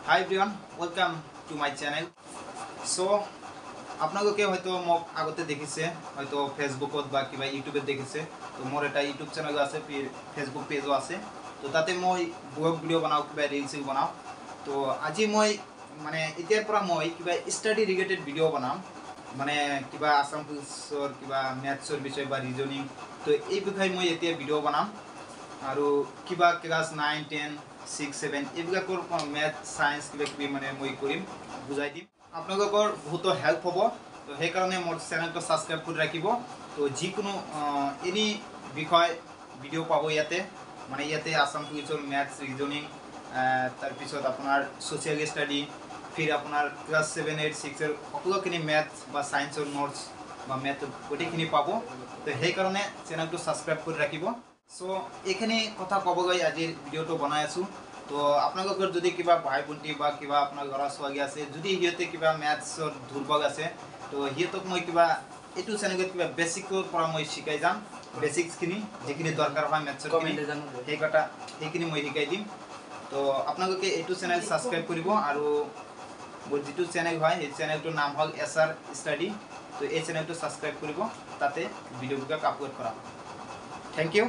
Hi everyone, welcome to my channel. So আপনাদেরকে হয়তো মোক আগতে দেখিছে হয়তো ফেসবুকত বা কিবা ইউটিউবে দেখিছে তো মোর এটা ইউটিউব চ্যানেল আছে ফেসবুক পেজও আছে তো তাতে মই ব্লগ ভিডিও বানাও কিবা রিলস বানাও তো আজি মই মানে এতিয়াৰ পৰা মই কিবা স্টাডি ৰিলেটেড ভিডিও বানাম মানে কিবা আসাম পুলিচৰ কিবা ম্যাথছৰ বিষয় বা ৰিজনিং তো এই বিষয়ে মই এতিয়া ভিডিও বানাম আৰু কিবা ক্লাস 9 10 6 7 এইবিলাকৰ ম্যাথ সায়েন্স কিবা কিবি মানে মই কৰিম বুজাই দিম আপোনালোকৰ বহুত হেল্প হ'ব তো সেই কাৰণে মোৰ চেনেলটো সাবস্ক্ৰাইব কৰি ৰাখিব তো যিকোনো এনি বিষয় ভিডিও পাব ইয়াতে মানে ইয়াতে আসাম পুলিচৰ ম্যাথছ ৰিজনিং তাৰপিছত আপোনাৰ সোশ্যাল স্টাডি ফিৰ আপোনাৰ ক্লাস 7 8 6 এৰ সকলোখিনি ম্যাথছ বা সায়েন্সৰ নোটছ বা ম্যাথ গোটেইখিনি পাব তো সেই কাৰণে চেনেলটো সাবস্ক্ৰাইব কৰি ৰাখিব সো এখানে কথা কবগৈ আজিৰ ভিডিওটো বনাই আছো তো আপোনালোকৰ যদি কিবা ভাই ভণ্টি বা কিবা আপোনাৰ ল'ৰা ছোৱালী আছে যদি হিয়তে কিবা ম্যাথছৰ দুৰ্বল আছে তো হিয়তক মই কিবা এটু চেনেলত কিবা বেসিকৰ পৰা মই শিকাই যাম বেসিক্সখিনি যিখিনি দৰকাৰ হয় ম্যাথছৰ সেইখিনি মই শিকাই দিম তো আপোনালোকে এটু চেনেল সাবস্ক্ৰাইব কৰিব আৰু মোৰ যেটো চেনেল হয় এই চেনেলটোৰ নাম হ'ল এসআৰ স্টাডি তো এই চেনেলটো সাবস্ক্ৰাইব কৰিব তাতে ভিডিওবিলাক আপলোড কৰা থ্যাংক ইউ